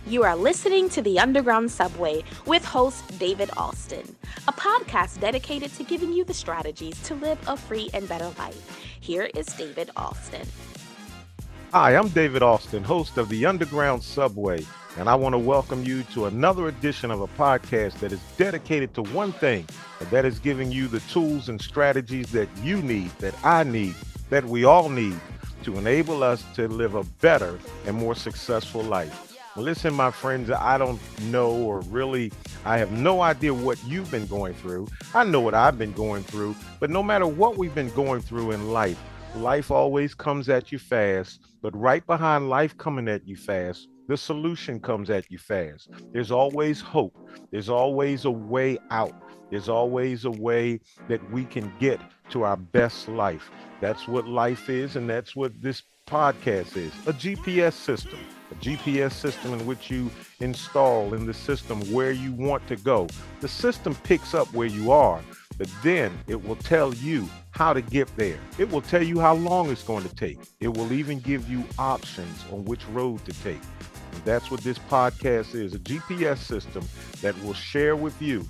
You are listening to The Underground Subway with host David Alston, a podcast dedicated to giving you the strategies to live a free and better life. Here is David Alston. Hi, I'm David Alston, host of The Underground Subway, and I want to welcome you to another edition of a podcast that is dedicated to one thing, and that is giving you the tools and strategies that you need, that I need, that we all need to enable us to live a better and more successful life. Listen, my friends, I don't know, or really, I have no idea what you've been going through. I know what I've been going through, but no matter what we've been going through in life, life always comes at you fast, but right behind life coming at you fast, the solution comes at you fast. There's always hope. There's always a way out. There's always a way that we can get to our best life. That's what life is, and that's what this podcast is, a GPS system. A GPS system in which you install in the system where you want to go. The system picks up where you are, but then it will tell you how to get there. It will tell you how long it's going to take. It will even give you options on which road to take. And that's what this podcast is, a GPS system that will share with you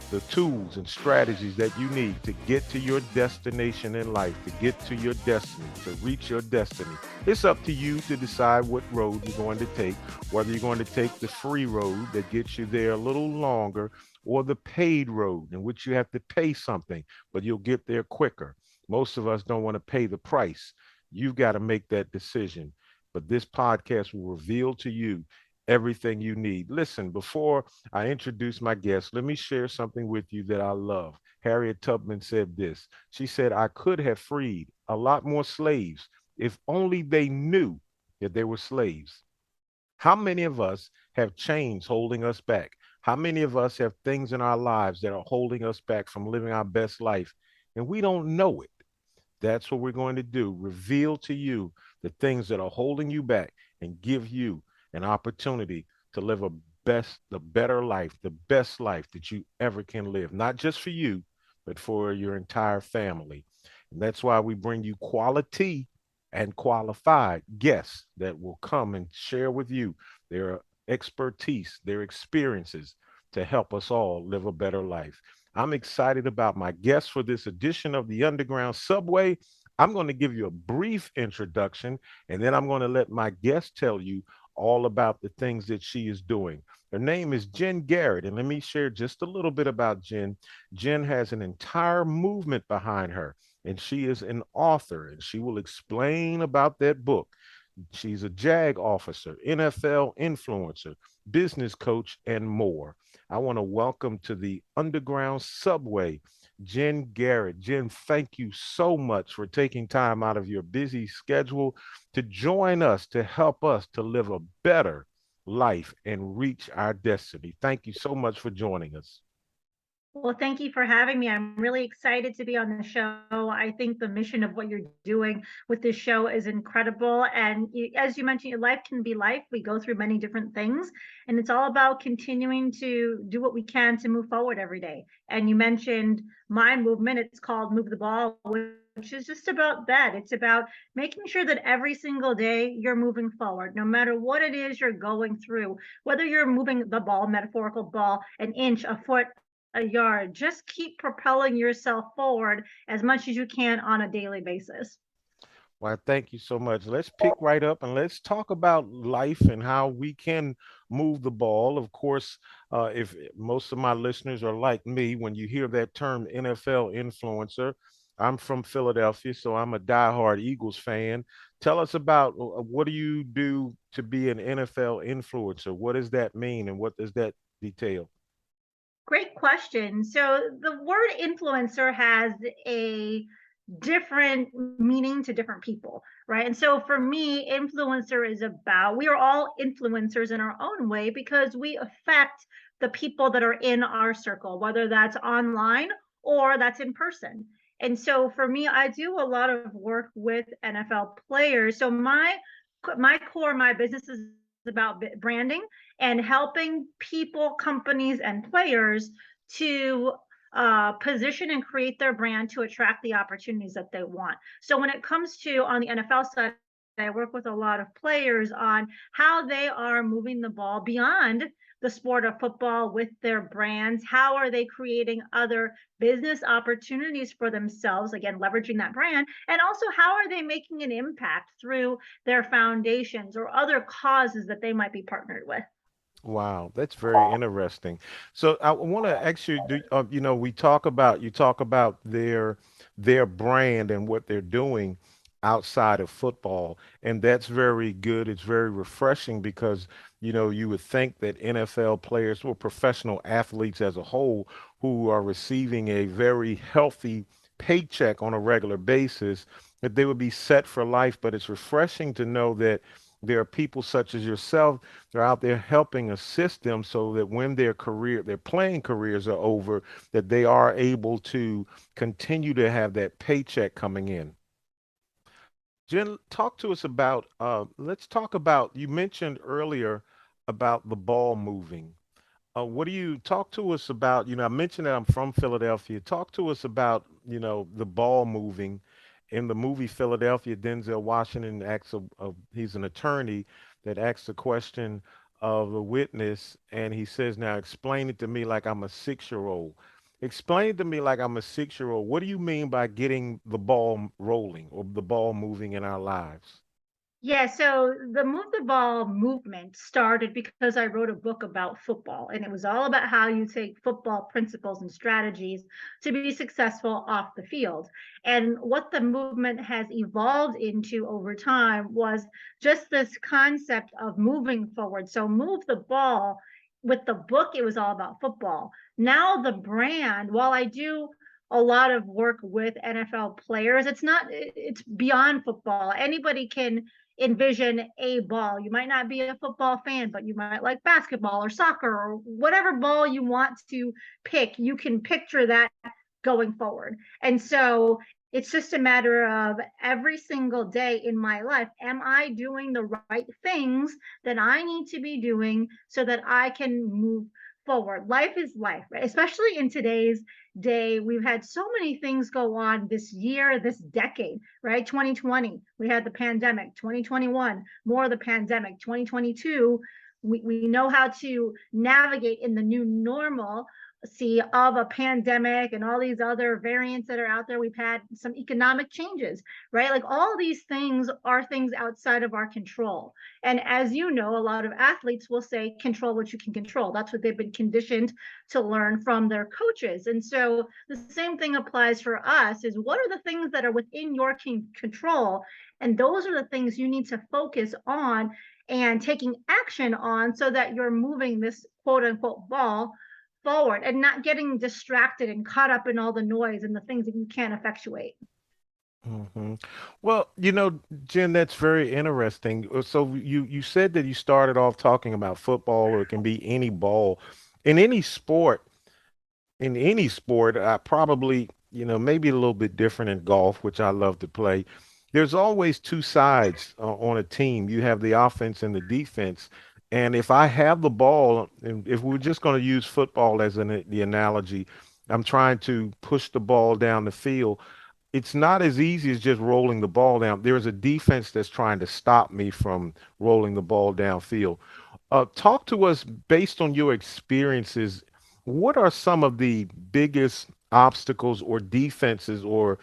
the tools and strategies that you need to get to your destination in life, to get to your destiny, to reach your destiny. It's up to you to decide what road you're going to take, whether you're going to take the free road that gets you there a little longer or the paid road in which you have to pay something, but you'll get there quicker. Most of us don't want to pay the price. You've got to make that decision. But this podcast will reveal to you everything you need. Listen, before I introduce my guest, let me share something with you that I love. Harriet Tubman said this. She said, I could have freed a lot more slaves if only they knew that they were slaves. How many of us have chains holding us back? How many of us have things in our lives that are holding us back from living our best life and we don't know it? That's what we're going to do. Reveal to you the things that are holding you back and give you an opportunity to live the better life, the best life that you ever can live, not just for you, but for your entire family. And that's why we bring you quality and qualified guests that will come and share with you their expertise, their experiences to help us all live a better life. I'm excited about my guests for this edition of the Underground Subway. I'm going to give you a brief introduction, and then I'm going to let my guest tell you all about the things that she is doing. Her name is Jen Garrett, and let me share just a little bit about Jen. Jen has an entire movement behind her, and she is an author, and she will explain about that book. She's a JAG officer, NFL influencer, business coach, and more. I want to welcome to the Underground Subway, Jen Garrett. Jen, thank you so much for taking time out of your busy schedule to join us, to help us to live a better life and reach our destiny. Thank you so much for joining us. Well, thank you for having me. I'm really excited to be on the show. I think the mission of what you're doing with this show is incredible. And as you mentioned, your life can be life. We go through many different things, and it's all about continuing to do what we can to move forward every day. And you mentioned my movement, it's called Move the Ball, which is just about that. It's about making sure that every single day you're moving forward, no matter what it is you're going through, whether you're moving the ball, metaphorical ball, an inch, a foot, a yard. Just keep propelling yourself forward as much as you can on a daily basis. Well, thank you so much. Let's pick right up and let's talk about life and how we can move the ball. Of course, if most of my listeners are like me, when you hear that term NFL influencer, I'm from Philadelphia, so I'm a diehard Eagles fan. Tell us about what do you do to be an NFL influencer? What does that mean and what does that detail? Great question. So the word influencer has a different meaning to different people, right? And so for me, influencer is about, we are all influencers in our own way because we affect the people that are in our circle, whether that's online or that's in person. And so for me, I do a lot of work with NFL players. So my core, my business is about branding and helping people, companies, and players to position and create their brand to attract the opportunities that they want. So when it comes to on the NFL side, I work with a lot of players on how they are moving the ball beyond the sport of football with their brands. How are they creating other business opportunities for themselves? Again, leveraging that brand. And also, how are they making an impact through their foundations or other causes that they might be partnered with? Wow, that's very interesting. So I want to actually do, we talk about, you talk about their brand and what they're doing outside of football, and that's very good. It's very refreshing because, you would think that NFL players or professional athletes as a whole who are receiving a very healthy paycheck on a regular basis, that they would be set for life. But it's refreshing to know that there are people such as yourself. They're out there helping assist them so that when their playing careers are over, that they are able to continue to have that paycheck coming in. Jen, talk to us about, let's talk about, you mentioned earlier about the ball moving. What do you talk to us about? I mentioned that I'm from Philadelphia. Talk to us about, the ball moving. In the movie Philadelphia, Denzel Washington he's an attorney that asks a question of the witness, and he says, "Now explain it to me like I'm a 6-year-old. Explain it to me like I'm a 6-year-old. What do you mean by getting the ball rolling or the ball moving in our lives?" Yeah, so the Move the Ball movement started because I wrote a book about football, and it was all about how you take football principles and strategies to be successful off the field. And what the movement has evolved into over time was just this concept of moving forward. So, move the ball. With the book, it was all about football. Now, the brand, while I do a lot of work with NFL players, it's beyond football. Anybody can envision a ball. You might not be a football fan, but you might like basketball or soccer or whatever ball you want to pick. You can picture that going forward. And so it's just a matter of every single day in my life, am I doing the right things that I need to be doing so that I can move forward? Life is life, right? Especially in today's day. We've had so many things go on this year, this decade, right? 2020, we had the pandemic. 2021, more of the pandemic. 2022, we know how to navigate in the new normal see of a pandemic and all these other variants that are out there. We've had some economic changes, right? Like all these things are things outside of our control. And as you know, a lot of athletes will say, control what you can control. That's what they've been conditioned to learn from their coaches. And so the same thing applies for us is what are the things that are within your control? And those are the things you need to focus on and taking action on so that you're moving this quote unquote ball forward and not getting distracted and caught up in all the noise and the things that you can't effectuate. hmm Well, Jen, that's very interesting. So you said that you started off talking about football, or it can be any ball in any sport. In any sport, I probably, maybe a little bit different in golf, which I love to play. There's always two sides on a team. You have the offense and the defense. And if I have the ball, and if we're just going to use football as the analogy, I'm trying to push the ball down the field. It's not as easy as just rolling the ball down. There is a defense that's trying to stop me from rolling the ball downfield. Talk to us based on your experiences. What are some of the biggest obstacles or defenses or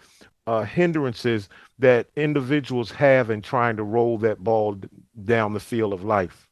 hindrances that individuals have in trying to roll that ball down the field of life?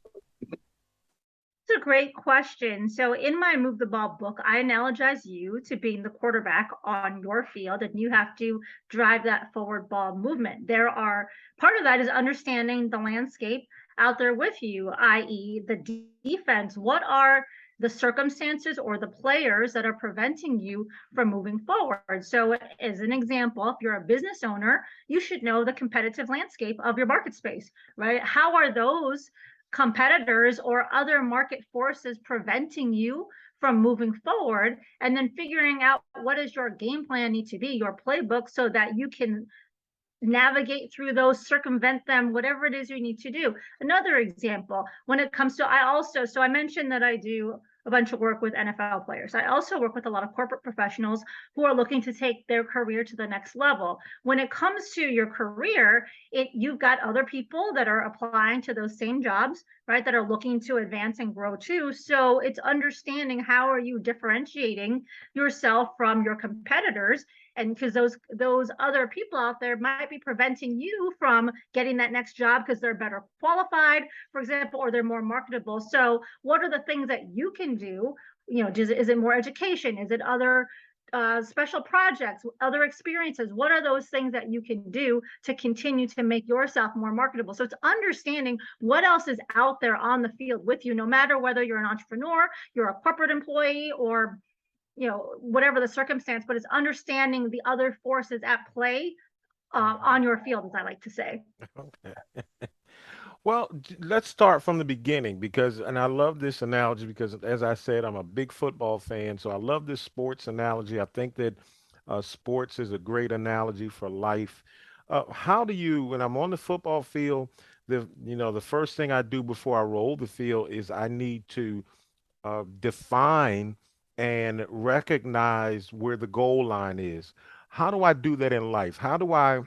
It's a great question. So, in my Move the Ball book, I analogize you to being the quarterback on your field, and you have to drive that forward ball movement. Part of that is understanding the landscape out there with you, i.e., the defense. What are the circumstances or the players that are preventing you from moving forward? So, as an example, if you're a business owner, you should know the competitive landscape of your market space, right? How are those competitors or other market forces preventing you from moving forward, and then figuring out what does your game plan need to be, your playbook, so that you can navigate through those, circumvent them, whatever it is you need to do. Another example, when it comes to, I mentioned that I do a bunch of work with NFL players. I also work with a lot of corporate professionals who are looking to take their career to the next level. When it comes to your career, you've got other people that are applying to those same jobs, right, that are looking to advance and grow too. So it's understanding how are you differentiating yourself from your competitors, and because those other people out there might be preventing you from getting that next job because they're better qualified, for example, or they're more marketable. So what are the things that you can do? Is it more education? Is it other special projects, other experiences? What are those things that you can do to continue to make yourself more marketable? So it's understanding what else is out there on the field with you, no matter whether you're an entrepreneur, you're a corporate employee, or whatever the circumstance, but it's understanding the other forces at play on your field, as I like to say. Okay. Well, let's start from the beginning because, and I love this analogy because, as I said, I'm a big football fan. So I love this sports analogy. I think that sports is a great analogy for life. How do you, when I'm on the football field, the first thing I do before I roll the field is I need to define and recognize where the goal line is. How do I do that in life? How do I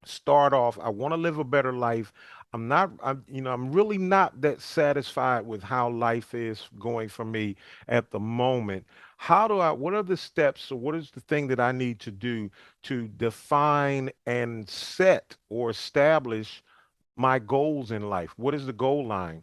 start off? I want to live a better life. I'm really not that satisfied with how life is going for me at the moment. What are the steps or what is the thing that I need to do to define and set or establish my goals in life? What is the goal line?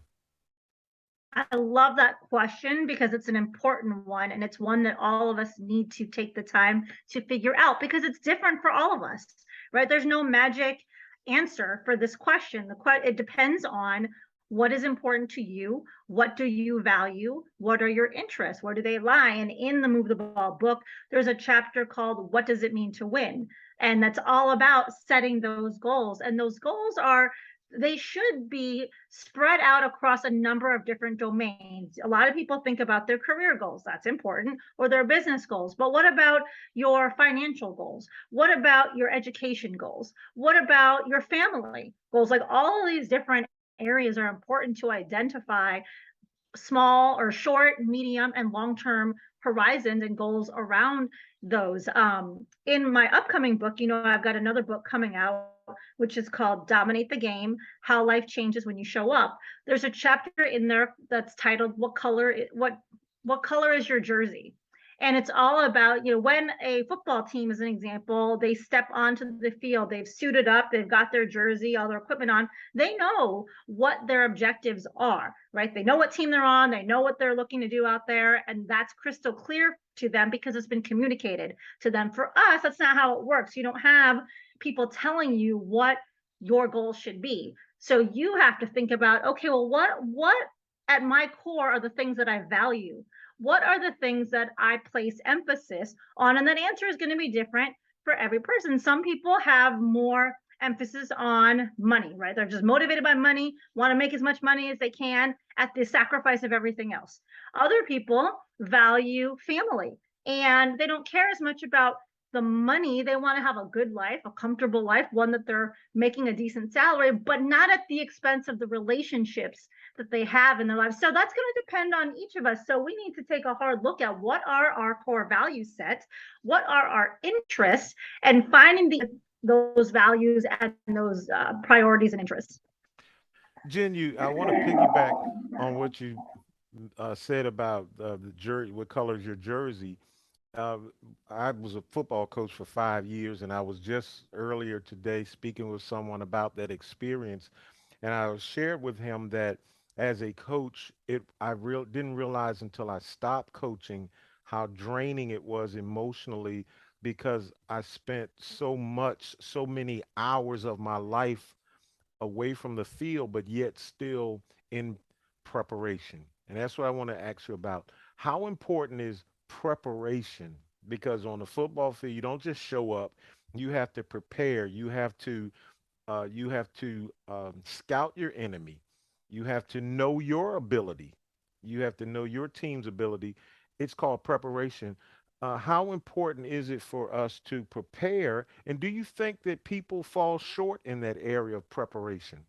I love that question because it's an important one, and it's one that all of us need to take the time to figure out because it's different for all of us, right? There's no magic answer for this question. It depends on what is important to you, what do you value, what are your interests, where do they lie? And in the Move the Ball book, there's a chapter called What Does It Mean to Win? And that's all about setting those goals. And those goals they should be spread out across a number of different domains. A lot of people think about their career goals, that's important, or their business goals. But what about your financial goals? What about your education goals? What about your family goals? Like all of these different areas are important to identify small or short, medium, and long-term horizons and goals around those. In my upcoming book, I've got another book coming out, which is called Dominate the Game, How Life Changes When You Show Up. There's a chapter in there that's titled What color is your jersey? And it's all about, when a football team, as an example, they step onto the field, they've suited up, they've got their jersey, all their equipment on, they know what their objectives are, right? They know what team they're on, they know what they're looking to do out there, and that's crystal clear to them because it's been communicated to them. For us, that's not how it works. You don't have people telling you what your goals should be. So you have to think about, okay, well, what at my core are the things that I value? What are the things that I place emphasis on? And that answer is going to be different for every person. Some people have more emphasis on money, right? They're just motivated by money, want to make as much money as they can at the sacrifice of everything else. Other people value family and they don't care as much about the money. They want to have a good life, a comfortable life, one that they're making a decent salary, but not at the expense of the relationships that they have in their lives. So that's going to depend on each of us. So we need to take a hard look at what are our core value sets, what are our interests, and finding those values and those priorities and interests. Jen, I want to piggyback on what you said about the jersey, what color is your jersey. Uh, I was a football coach for 5 years, and I was just earlier today speaking with someone about that experience, and I shared with him that as a coach, didn't realize until I stopped coaching how draining it was emotionally because I spent so many hours of my life away from the field, but yet still in preparation. And that's what I want to ask you about. How important is preparation? Because on the football field, you don't just show up. You have to prepare. You have to scout your enemy. You have to know your ability. You have to know your team's ability. It's called preparation. How important is it for us to prepare? And do you think that people fall short in that area of preparation?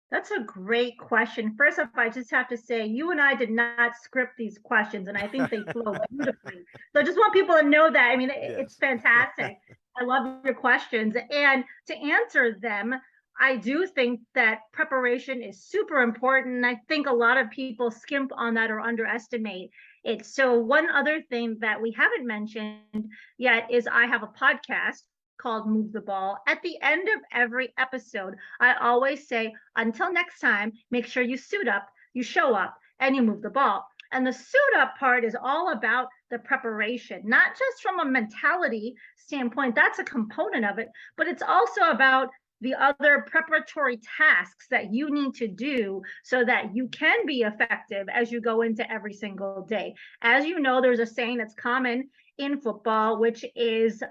That's a great question. First off, I just have to say, you and I did not script these questions, and I think they flow beautifully. So I just want people to know that. I mean, it's Yes. fantastic. I love your questions. And to answer them, I do think that preparation is super important. I think a lot of people skimp on that or underestimate it. So, one other thing that we haven't mentioned yet is I have a podcast called Move the Ball. At the end of every episode, I always say, until next time, make sure you suit up, you show up, and you move the ball. And the suit up part is all about the preparation, not just from a mentality standpoint, that's a component of it, but it's also about the other preparatory tasks that you need to do so that you can be effective as you go into every single day. As you know, there's a saying that's common in football, which is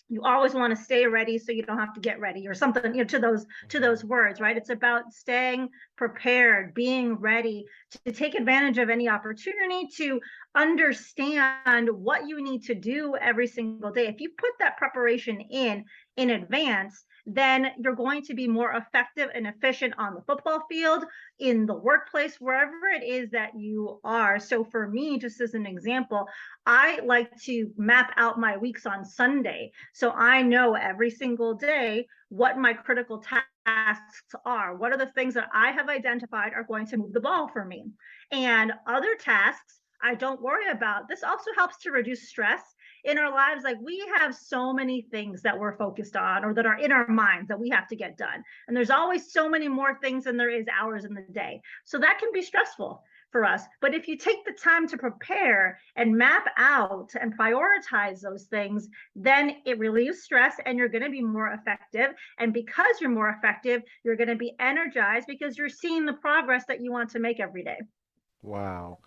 you always want to stay ready so you don't have to get ready or something, to those words, right? It's about staying prepared, being ready to take advantage of any opportunity, to understand what you need to do every single day. If you put that preparation in advance, then you're going to be more effective and efficient on the football field, in the workplace, wherever it is that you are. So for me, just as an example, I like to map out my weeks on Sunday. So I know every single day what my critical tasks are. What are the things that I have identified are going to move the ball for me? And other tasks I don't worry about. This also helps to reduce stress in our lives. Like, we have so many things that we're focused on or that are in our minds that we have to get done. And there's always so many more things than there is hours in the day. So that can be stressful for us. But if you take the time to prepare and map out and prioritize those things, then it relieves stress and you're going to be more effective. And because you're more effective, you're going to be energized because you're seeing the progress that you want to make every day. Wow.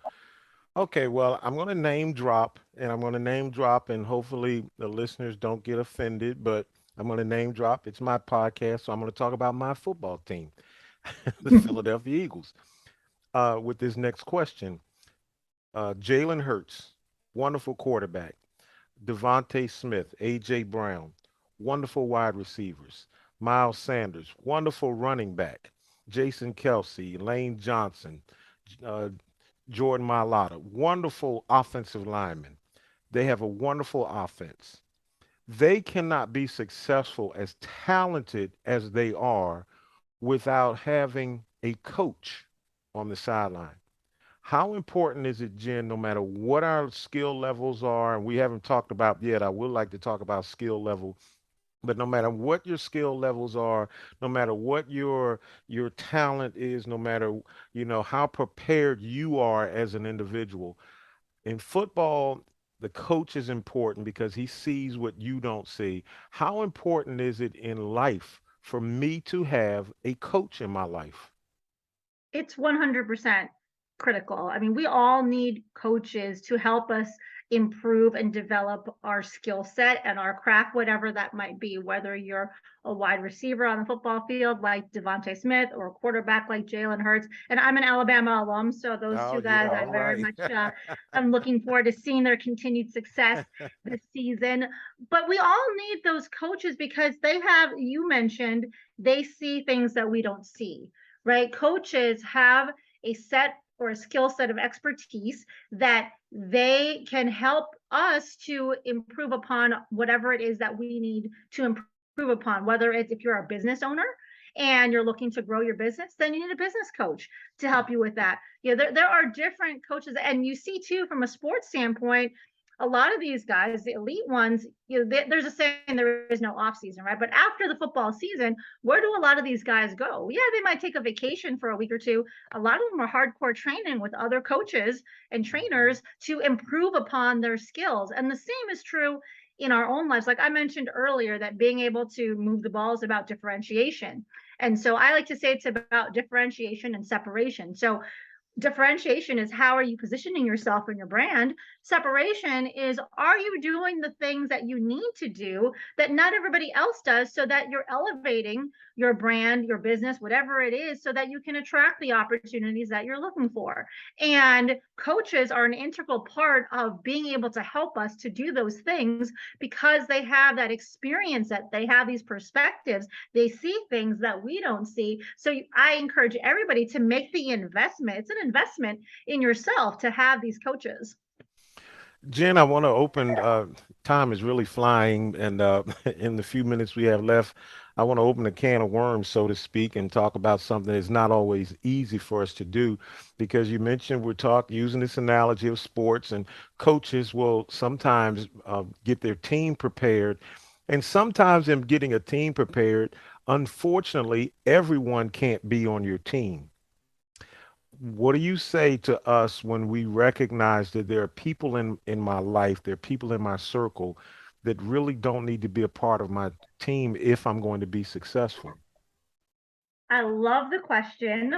Okay, well, I'm going to name drop and I'm going to name drop, and hopefully the listeners don't get offended, but I'm going to name drop. It's my podcast, so I'm going to talk about my football team, the Philadelphia Eagles, with this next question. Jalen Hurts, wonderful quarterback. Devontae Smith, A.J. Brown, wonderful wide receivers. Miles Sanders, wonderful running back. Jason Kelsey, Lane Johnson, uh, Jordan Mailata, wonderful offensive linemen. They have a wonderful offense. They cannot be successful as talented as they are without having a coach on the sideline. How important is it, Jen, no matter what our skill levels are, and we haven't talked about yet, I would like to talk about skill level, but no matter what your skill levels are, no matter what your talent is, no matter, how prepared you are as an individual, in football, the coach is important because he sees what you don't see. How important is it in life for me to have a coach in my life? It's 100% critical. I mean, we all need coaches to help us improve and develop our skill set and our craft, whatever that might be, whether you're a wide receiver on the football field like Devontae Smith or a quarterback like Jalen Hurts. And I'm an Alabama alum, so those Oh two yeah, guys, I all very right. much am looking forward to seeing their continued success this season. But we all need those coaches because they have, you mentioned, they see things that we don't see, right? Coaches have a set or a skill set of expertise that they can help us to improve upon whatever it is that we need to improve upon, whether it's, if you're a business owner and you're looking to grow your business, then you need a business coach to help you with that. There are different coaches, and you see too from a sports standpoint, a lot of these guys, the elite ones, there's a saying, there is no off season, right? But after the football season, where do a lot of these guys go? Yeah, they might take a vacation for a week or two. A lot of them are hardcore training with other coaches and Mhm. trainers to improve upon their skills. And the same is true in our own lives. Like I mentioned earlier, that being able to move the ball is about differentiation. And so I like to say it's about differentiation and separation. So differentiation is, how are you positioning yourself and your brand separation is, are you doing the things that you need to do that not everybody else does, so that you're elevating your brand, your business, whatever it is, so that you can attract the opportunities that you're looking for. And coaches are an integral part of being able to help us to do those things, because they have that experience, that they have these perspectives, they see things that we don't see. So I encourage everybody to make the investment. It's an investment in yourself to have these coaches. Jen, I want to open, time is really flying, and in the few minutes we have left, I want to open a can of worms, so to speak, and talk about something that's not always easy for us to do, because you mentioned we're using this analogy of sports, and coaches will sometimes get their team prepared, and sometimes in getting a team prepared, unfortunately, everyone can't be on your team. What do you say to us when we recognize that there are people in my life, there are people in my circle that really don't need to be a part of my team if I'm going to be successful? I love the question,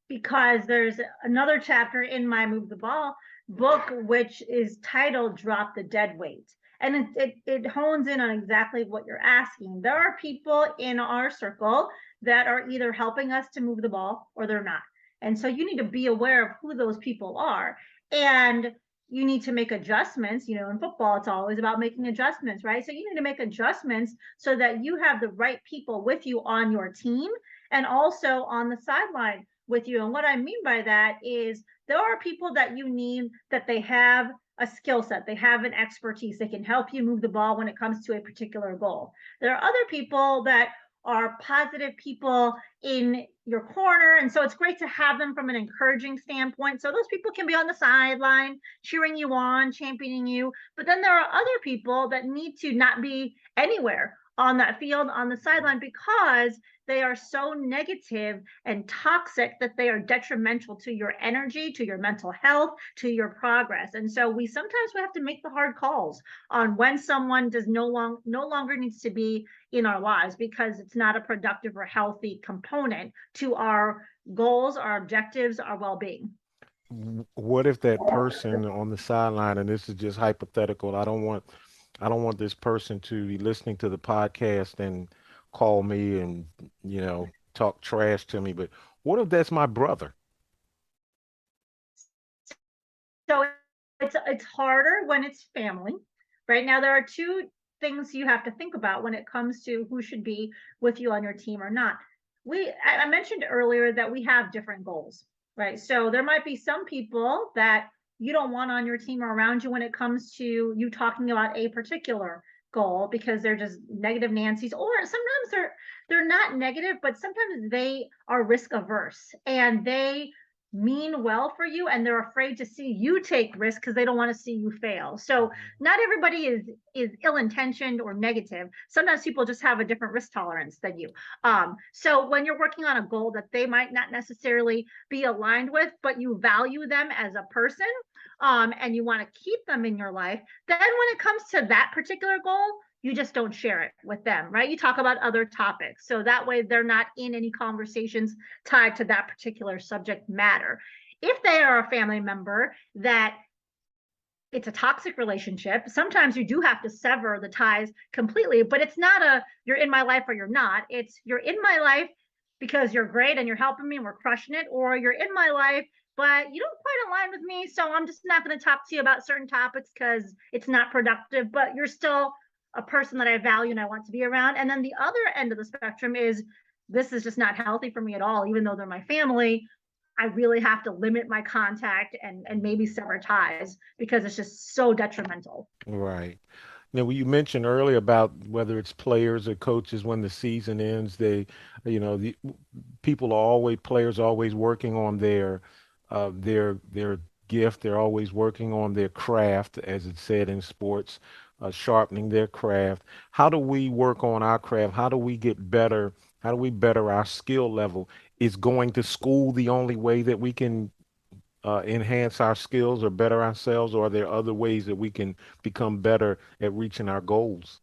because there's another chapter in my Move the Ball book, which is titled Drop the Dead Weight. And it hones in on exactly what you're asking. There are people in our circle that are either helping us to move the ball or they're not. And so you need to be aware of who those people are. And you need to make adjustments. In football, it's always about making adjustments, right? So you need to make adjustments so that you have the right people with you on your team and also on the sideline with you. And what I mean by that is, there are people that you need, that they have a skill set, they have an expertise, they can help you move the ball when it comes to a particular goal. There are other people that are positive people in your corner. And so it's great to have them from an encouraging standpoint. So those people can be on the sideline, cheering you on, championing you. But then there are other people that need to not be anywhere on that field, on the sideline, because they are so negative and toxic that they are detrimental to your energy, to your mental health, to your progress. And so we sometimes we have to make the hard calls on when someone does no longer needs to be in our lives, because it's not a productive or healthy component to our goals, our objectives, our well-being. What if that person on the sideline, and this is just hypothetical, I don't want this person to be listening to the podcast and call me and, talk trash to me, but what if that's my brother? So it's harder when it's family. Right now, there are two things you have to think about when it comes to who should be with you on your team or not. I mentioned earlier that we have different goals, right? So there might be some people that you don't want on your team or around you when it comes to you talking about a particular goal, because they're just negative Nancy's, or sometimes they're not negative, but sometimes they are risk averse and they mean well for you, and they're afraid to see you take risks because they don't want to see you fail. So not everybody is ill-intentioned or negative. Sometimes people just have a different risk tolerance than you. So when you're working on a goal that they might not necessarily be aligned with, but you value them as a person, and you want to keep them in your life, then when it comes to that particular goal, you just don't share it with them, right? You talk about other topics. So that way they're not in any conversations tied to that particular subject matter. If they are a family member that it's a toxic relationship, sometimes you do have to sever the ties completely, but it's not a you're in my life or you're not. It's you're in my life because you're great and you're helping me and we're crushing it, or you're in my life but you don't quite align with me, so I'm just not going to talk to you about certain topics because it's not productive, but you're still a person that I value and I want to be around. And then the other end of the spectrum is, this is just not healthy for me at all, even though they're my family. I really have to limit my contact and maybe sever ties because it's just so detrimental. Right. Now, you mentioned earlier about whether it's players or coaches, when the season ends, the people are always, players are always working on their gift. They're always working on their craft, as it said in sports, sharpening their craft. How do we work on our craft? How do we get better? How do we better our skill level? Is going to school the only way that we can enhance our skills or better ourselves, or are there other ways that we can become better at reaching our goals?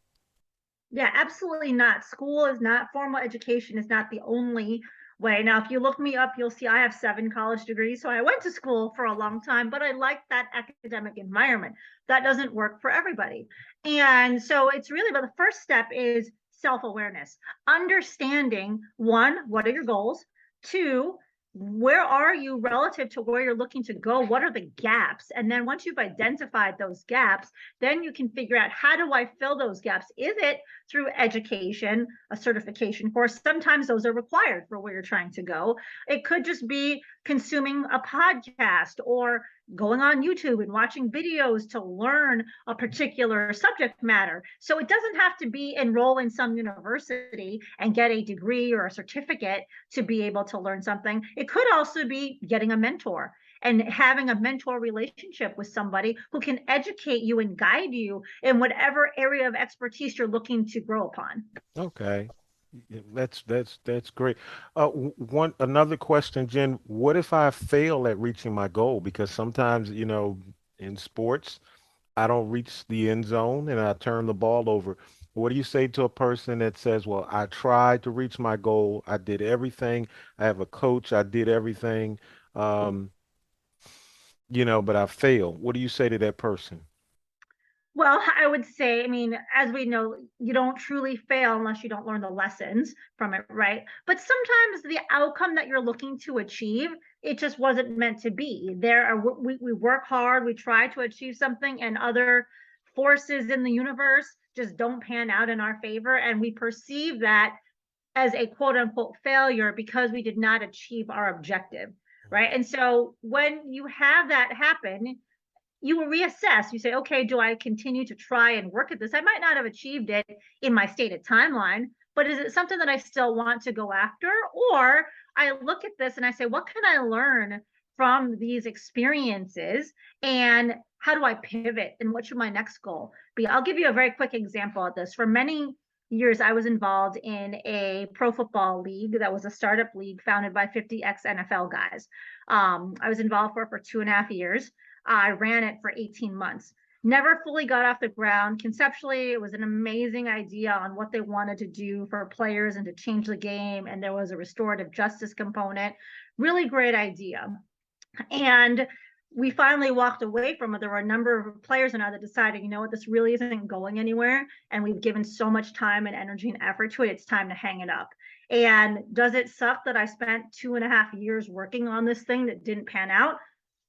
Yeah, absolutely not. School is not, formal education is not the only way. Now, if you look me up, you'll see I have 7 college degrees. So I went to school for a long time, but I like that academic environment. That doesn't work for everybody. And so it's really, but the first step is self-awareness, understanding one, what are your goals? Two, where are you relative to where you're looking to go? What are the gaps? And then once you've identified those gaps, then you can figure out, how do I fill those gaps? Is it through education, a certification course? Sometimes those are required for where you're trying to go. It could just be consuming a podcast or going on YouTube and watching videos to learn a particular subject matter. So it doesn't have to be enroll in some university and get a degree or a certificate to be able to learn something. It could also be getting a mentor and having a mentor relationship with somebody who can educate you and guide you in whatever area of expertise you're looking to grow upon. Okay. Yeah, that's great. One another question, Jen. What if I fail at reaching my goal? Because sometimes, in sports, I don't reach the end zone and I turn the ball over. What do you say to a person that says, "Well, I tried to reach my goal. I did everything. I have a coach. I did everything, um, but I failed." What do you say to that person? Well, I would say, I mean, as we know, you don't truly fail unless you don't learn the lessons from it, right? But sometimes the outcome that you're looking to achieve, it just wasn't meant to be. We work hard, we try to achieve something, and other forces in the universe just don't pan out in our favor. And we perceive that as a quote unquote failure because we did not achieve our objective, right? And so when you have that happen, you will reassess. You say, okay, do I continue to try and work at this? I might not have achieved it in my stated timeline, but is it something that I still want to go after? Or I look at this and I say, what can I learn from these experiences? And how do I pivot? And what should my next goal be? I'll give you a very quick example of this. For many years, I was involved in a pro football league that was a startup league founded by 50 ex NFL guys. I was involved for 2.5 years. I ran it for 18 months. Never fully got off the ground. Conceptually, it was an amazing idea on what they wanted to do for players and to change the game. And there was a restorative justice component. Really great idea. And we finally walked away from it. There were a number of players and I that decided, you know what, this really isn't going anywhere. And we've given so much time and energy and effort to it. It's time to hang it up. And does it suck that I spent 2.5 years working on this thing that didn't pan out?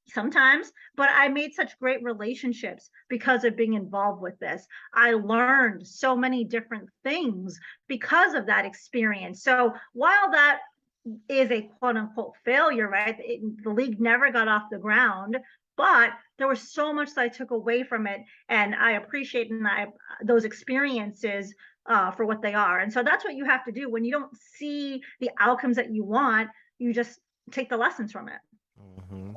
Sometimes, but I made such great relationships because of being involved with this. I learned so many different things because of that experience. So while that is a quote unquote failure, right? The league never got off the ground, but there was so much that I took away from it, and I appreciate those experiences for what they are. And so that's what you have to do when you don't see the outcomes that you want. You just take the lessons from it. Hmm.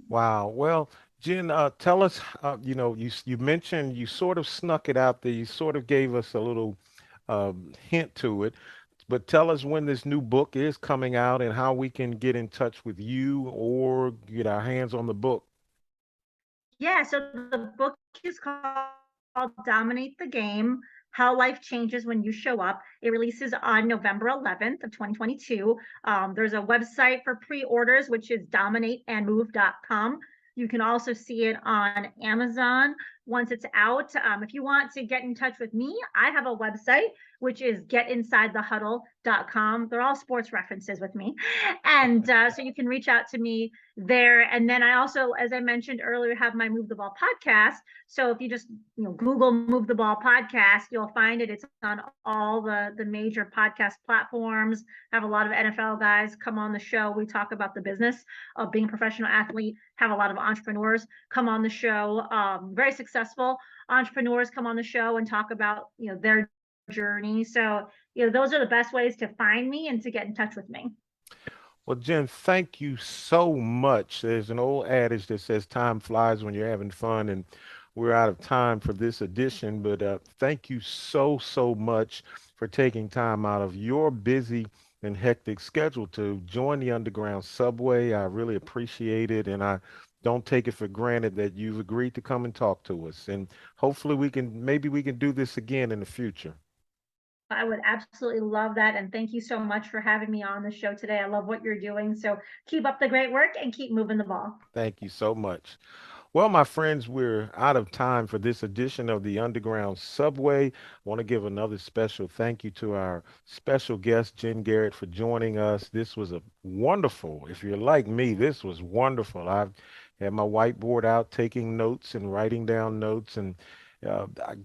Wow. Well, Jen, tell us, you mentioned you sort of snuck it out there. You sort of gave us a little hint to it, but tell us when this new book is coming out and how we can get in touch with you or get our hands on the book. Yeah, so the book is called Dominate the Game: How Life Changes When You Show Up. It releases on November 11th of 2022. There's a website for pre-orders, which is dominateandmove.com. You can also see it on Amazon once it's out. If you want to get in touch with me, I have a website, which is getinsidethehuddle.com. They're all sports references with me. And so you can reach out to me there. And then I also, as I mentioned earlier, have my Move the Ball podcast. So if you just Google Move the Ball podcast, you'll find it. It's on all the major podcast platforms. I have a lot of NFL guys come on the show. We talk about the business of being a professional athlete. Have a lot of entrepreneurs come on the show. Very successful entrepreneurs come on the show and talk about their journey. So those are the best ways to find me and to get in touch with me. Well, Jen, thank you so much. There's an old adage that says time flies when you're having fun, and we're out of time for this edition. But thank you so, so much for taking time out of your busy and hectic schedule to join the Underground Subway. I really appreciate it, and I don't take it for granted that you've agreed to come and talk to us. And hopefully maybe we can do this again in the future. I would absolutely love that. And thank you so much for having me on the show today. I love what you're doing. So keep up the great work and keep moving the ball. Thank you so much. Well, my friends, we're out of time for this edition of the Underground Subway. I want to give another special thank you to our special guest, Jen Garrett, for joining us. This was a wonderful, if you're like me, this was wonderful. I've had my whiteboard out taking notes and writing down notes and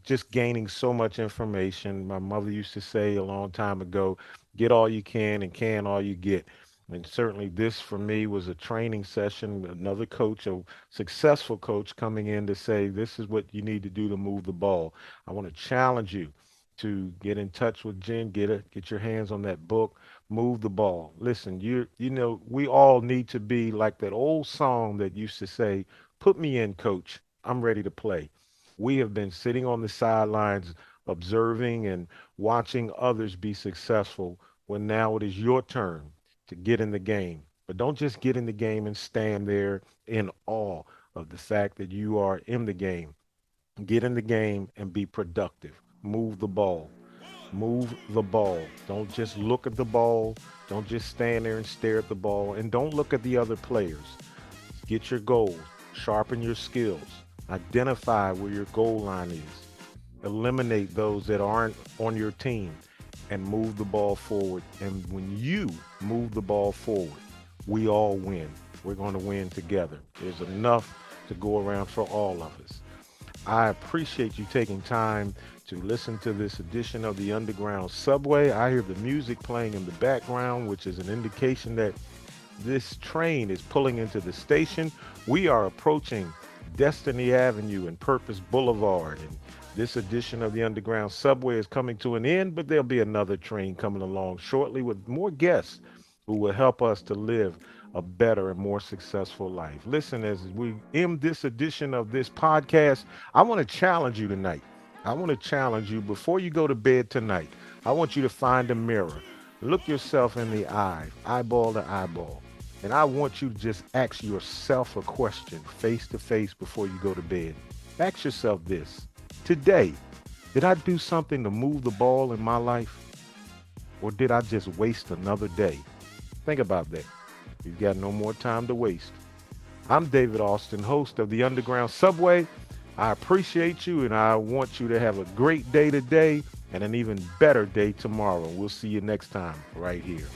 just gaining so much information. My mother used to say a long time ago, get all you can and can all you get. And certainly this for me was a training session, another coach, a successful coach coming in to say, this is what you need to do to move the ball. I want to challenge you to get in touch with Jen, get your hands on that book, move the ball. Listen, you know, we all need to be like that old song that used to say, put me in, coach. I'm ready to play. We have been sitting on the sidelines observing and watching others be successful when now it is your turn to get in the game. But don't just get in the game and stand there in awe of the fact that you are in the game. Get in the game and be productive. Move the ball. Move the ball. Don't just look at the ball. Don't just stand there and stare at the ball. And don't look at the other players. Get your goals. Sharpen your skills. Identify where your goal line is. Eliminate those that aren't on your team and move the ball forward. And when you move the ball forward, we all win. We're going to win together. There's enough to go around for all of us. I appreciate you taking time to listen to this edition of the Underground Subway. I hear the music playing in the background, which is an indication that this train is pulling into the station. We are approaching Destiny Avenue and Purpose Boulevard. And this edition of the Underground Subway is coming to an end, but there'll be another train coming along shortly with more guests who will help us to live a better and more successful life. Listen, as we end this edition of this podcast, I want to challenge you tonight. I want to challenge you before you go to bed tonight. I want you to find a mirror. Look yourself in the eye, eyeball to eyeball. And I want you to just ask yourself a question face to face before you go to bed. Ask yourself this. Today, did I do something to move the ball in my life? Or did I just waste another day? Think about that. You've got no more time to waste. I'm David Austin, host of the Underground Subway. I appreciate you and I want you to have a great day today and an even better day tomorrow. We'll see you next time right here.